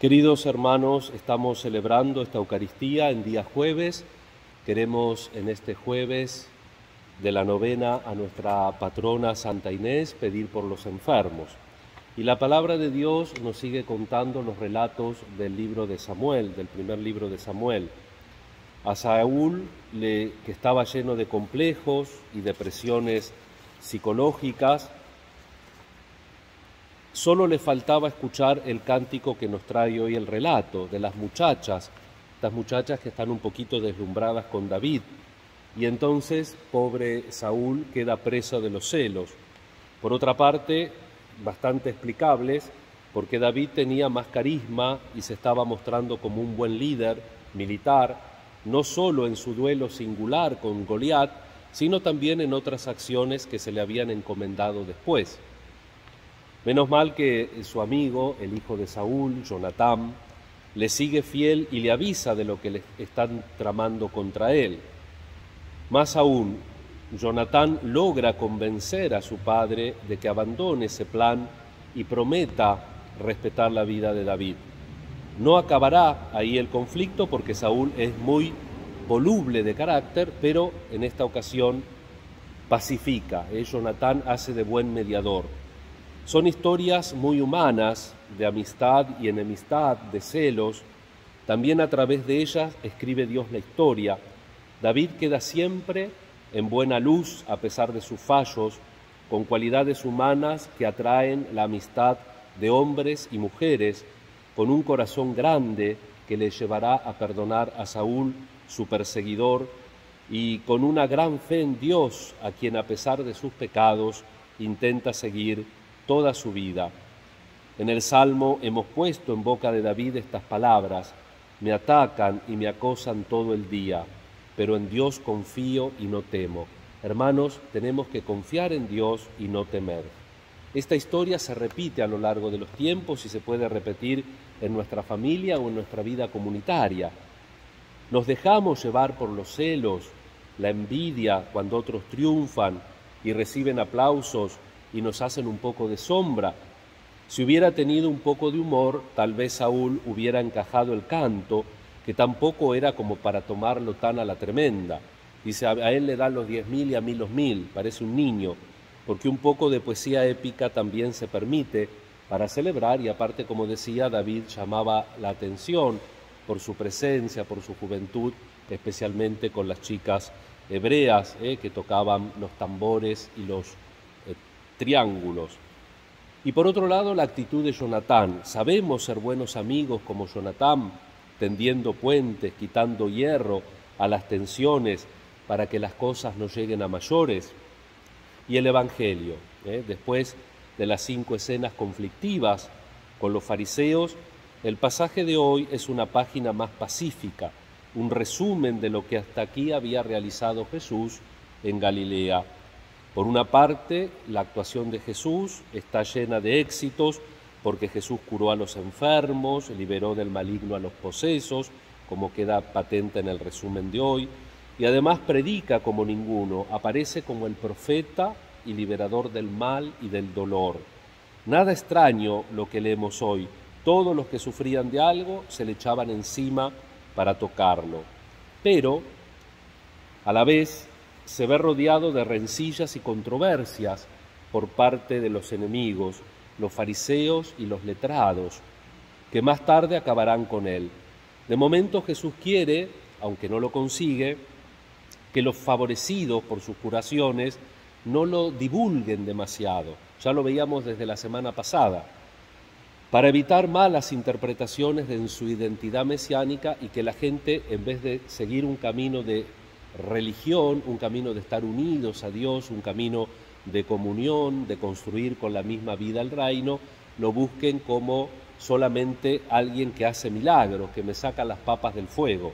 Queridos hermanos, estamos celebrando esta Eucaristía en día jueves. Queremos en este jueves de la novena a nuestra patrona Santa Inés pedir por los enfermos. Y la palabra de Dios nos sigue contando los relatos del libro de Samuel, del primer libro de Samuel. A Saúl, que estaba lleno de complejos y depresiones psicológicas, solo le faltaba escuchar el cántico que nos trae hoy el relato de las muchachas, estas muchachas que están un poquito deslumbradas con David. Y entonces, pobre Saúl queda preso de los celos. Por otra parte, bastante explicables, porque David tenía más carisma y se estaba mostrando como un buen líder militar, no solo en su duelo singular con Goliat, sino también en otras acciones que se le habían encomendado después. Menos mal que su amigo, el hijo de Saúl, Jonatán, le sigue fiel y le avisa de lo que le están tramando contra él. Más aún, Jonatán logra convencer a su padre de que abandone ese plan y prometa respetar la vida de David. No acabará ahí el conflicto porque Saúl es muy voluble de carácter, pero en esta ocasión pacifica. Jonatán hace de buen mediador. Son historias muy humanas, de amistad y enemistad, de celos. También a través de ellas escribe Dios la historia. David queda siempre en buena luz a pesar de sus fallos, con cualidades humanas que atraen la amistad de hombres y mujeres, con un corazón grande que le llevará a perdonar a Saúl, su perseguidor, y con una gran fe en Dios, a quien a pesar de sus pecados intenta seguir toda su vida. En el Salmo hemos puesto en boca de David estas palabras: me atacan y me acosan todo el día, pero en Dios confío y no temo. Hermanos, tenemos que confiar en Dios y no temer. Esta historia se repite a lo largo de los tiempos y se puede repetir en nuestra familia o en nuestra vida comunitaria. Nos dejamos llevar por los celos, la envidia cuando otros triunfan y reciben aplausos y nos hacen un poco de sombra. Si hubiera tenido un poco de humor, tal vez Saúl hubiera encajado el canto, que tampoco era como para tomarlo tan a la tremenda. Dice, a él le dan los 10.000 y a mí los 1.000, parece un niño, porque un poco de poesía épica también se permite para celebrar, y aparte, como decía, David llamaba la atención por su presencia, por su juventud, especialmente con las chicas hebreas que tocaban los tambores y los triángulos. Y por otro lado, la actitud de Jonatán. Sabemos ser buenos amigos como Jonatán, tendiendo puentes, quitando hierro a las tensiones para que las cosas no lleguen a mayores. Y el Evangelio, después de las 5 escenas conflictivas con los fariseos, el pasaje de hoy es una página más pacífica, un resumen de lo que hasta aquí había realizado Jesús en Galilea. Por una parte, la actuación de Jesús está llena de éxitos porque Jesús curó a los enfermos, liberó del maligno a los posesos, como queda patente en el resumen de hoy, y además predica como ninguno, aparece como el profeta y liberador del mal y del dolor. Nada extraño lo que leemos hoy. Todos los que sufrían de algo se le echaban encima para tocarlo. Pero, a la vez, se ve rodeado de rencillas y controversias por parte de los enemigos, los fariseos y los letrados, que más tarde acabarán con él. De momento Jesús quiere, aunque no lo consigue, que los favorecidos por sus curaciones no lo divulguen demasiado. Ya lo veíamos desde la semana pasada, para evitar malas interpretaciones de su identidad mesiánica y que la gente, en vez de seguir un camino de religión, un camino de estar unidos a Dios, un camino de comunión, de construir con la misma vida el reino, lo busquen como solamente alguien que hace milagros, que me saca las papas del fuego.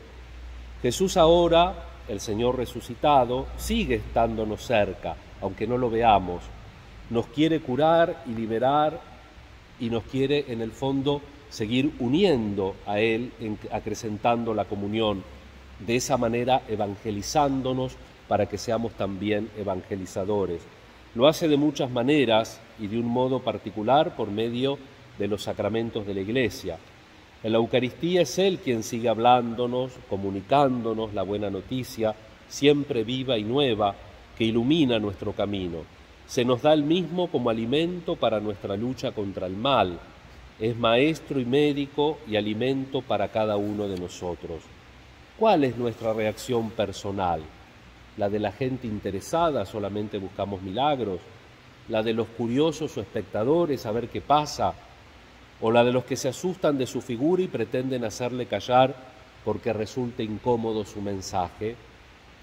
Jesús ahora, el Señor resucitado, sigue estándonos cerca, aunque no lo veamos. Nos quiere curar y liberar y nos quiere, en el fondo, seguir uniendo a Él, acrecentando la comunión, de esa manera evangelizándonos para que seamos también evangelizadores. Lo hace de muchas maneras y de un modo particular por medio de los sacramentos de la Iglesia. En la Eucaristía es Él quien sigue hablándonos, comunicándonos la buena noticia, siempre viva y nueva, que ilumina nuestro camino. Se nos da el mismo como alimento para nuestra lucha contra el mal. Es maestro y médico y alimento para cada uno de nosotros. ¿Cuál es nuestra reacción personal? ¿La de la gente interesada, solamente buscamos milagros? ¿La de los curiosos o espectadores, a ver qué pasa? ¿O la de los que se asustan de su figura y pretenden hacerle callar porque resulte incómodo su mensaje?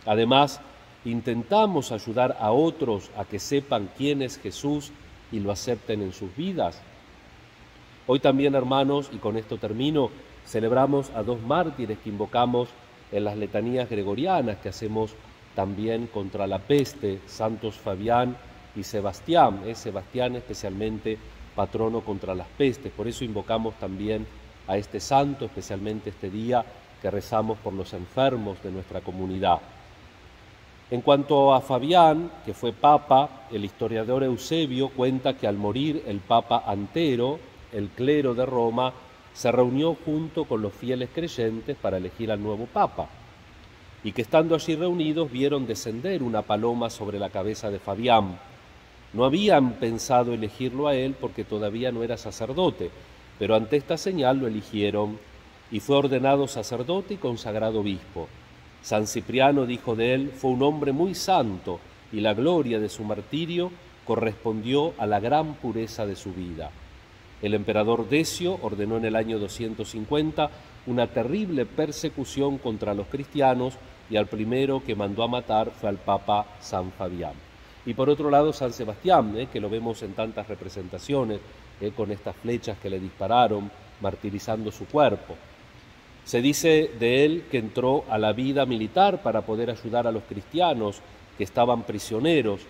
Además, ¿intentamos ayudar a otros a que sepan quién es Jesús y lo acepten en sus vidas? Hoy también, hermanos, y con esto termino, celebramos a dos mártires que invocamos en las letanías gregorianas que hacemos también contra la peste, santos Fabián y Sebastián. Sebastián especialmente patrono contra las pestes, por eso invocamos también a este santo, especialmente este día que rezamos por los enfermos de nuestra comunidad. En cuanto a Fabián, que fue papa, el historiador Eusebio cuenta que al morir el papa Antero, el clero de Roma se reunió junto con los fieles creyentes para elegir al nuevo papa, y que estando allí reunidos vieron descender una paloma sobre la cabeza de Fabián. No habían pensado elegirlo a él porque todavía no era sacerdote, pero ante esta señal lo eligieron y fue ordenado sacerdote y consagrado obispo. San Cipriano dijo de él: fue un hombre muy santo y la gloria de su martirio correspondió a la gran pureza de su vida. El emperador Decio ordenó en el año 250 una terrible persecución contra los cristianos y al primero que mandó a matar fue al Papa San Fabián. Y por otro lado San Sebastián, que lo vemos en tantas representaciones, con estas flechas que le dispararon, martirizando su cuerpo. Se dice de él que entró a la vida militar para poder ayudar a los cristianos que estaban prisioneros.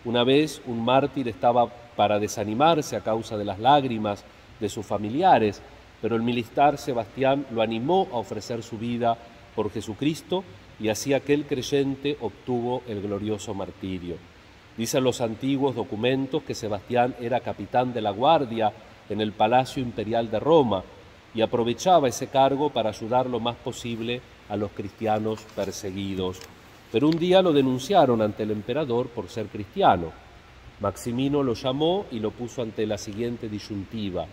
Una vez un mártir estaba para desanimarse a causa de las lágrimas de sus familiares, pero el militar Sebastián lo animó a ofrecer su vida por Jesucristo y así aquel creyente obtuvo el glorioso martirio. Dicen los antiguos documentos que Sebastián era capitán de la guardia en el Palacio Imperial de Roma y aprovechaba ese cargo para ayudar lo más posible a los cristianos perseguidos. Pero un día lo denunciaron ante el emperador por ser cristiano. Maximino lo llamó y lo puso ante la siguiente disyuntiva: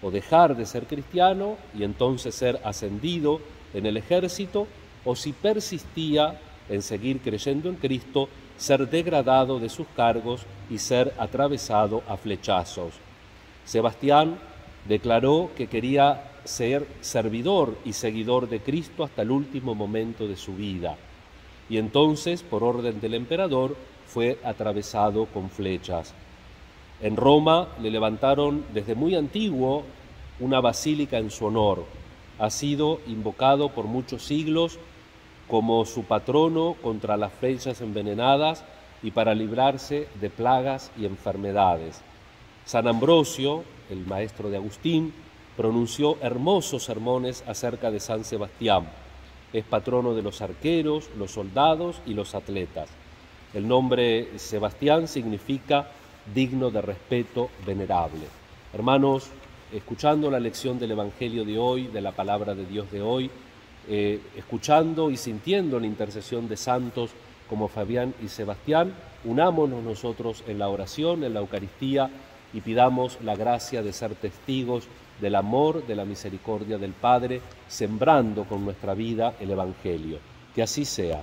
o dejar de ser cristiano y entonces ser ascendido en el ejército, o si persistía en seguir creyendo en Cristo, ser degradado de sus cargos y ser atravesado a flechazos. Sebastián declaró que quería ser servidor y seguidor de Cristo hasta el último momento de su vida. Y entonces, por orden del emperador, fue atravesado con flechas. En Roma le levantaron desde muy antiguo una basílica en su honor. Ha sido invocado por muchos siglos como su patrono contra las flechas envenenadas y para librarse de plagas y enfermedades. San Ambrosio, el maestro de Agustín, pronunció hermosos sermones acerca de San Sebastián. Es patrono de los arqueros, los soldados y los atletas. El nombre Sebastián significa digno de respeto, venerable. Hermanos, escuchando la lección del Evangelio de hoy, de la palabra de Dios de hoy, escuchando y sintiendo la intercesión de santos como Fabián y Sebastián, unámonos nosotros en la oración, en la Eucaristía, y pidamos la gracia de ser testigos del amor, de la misericordia del Padre, sembrando con nuestra vida el Evangelio. Que así sea.